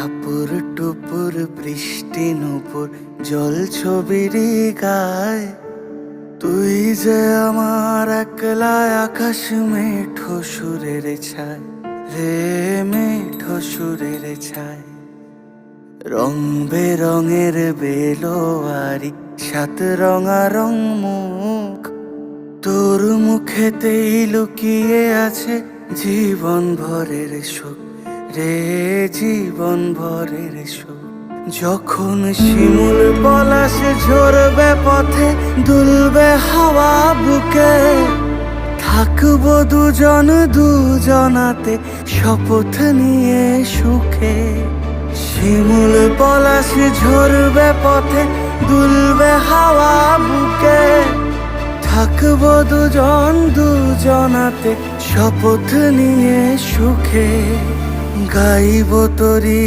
টাপুর টুপুর বৃষ্টি নুপুর জল ছবির গায়, তুই যে আমার একলা আকাশ মেঠো সুরের ছায় রে, মেঠো সুরের ছায়। রং বেরঙের বেলোয়ারি সাত রঙা মুখ, তোর মুখেতেই লুকিয়ে আছে জীবন ভরের সুখ রে, জীবন ভরের সুখ। যখন শিমুল পলাশ ঝরবে পথে, দুলবে হাওয়া বুকে, থাকবো দুজন দুজনাতে শপথ নিয়ে সুখে। শিমুল পলাশ ঝরবে পথে, দুলবে হাওয়া বুকে, থাকবো দুজন দুজনাতে শপথ নিয়ে সুখে। গাইব তোরি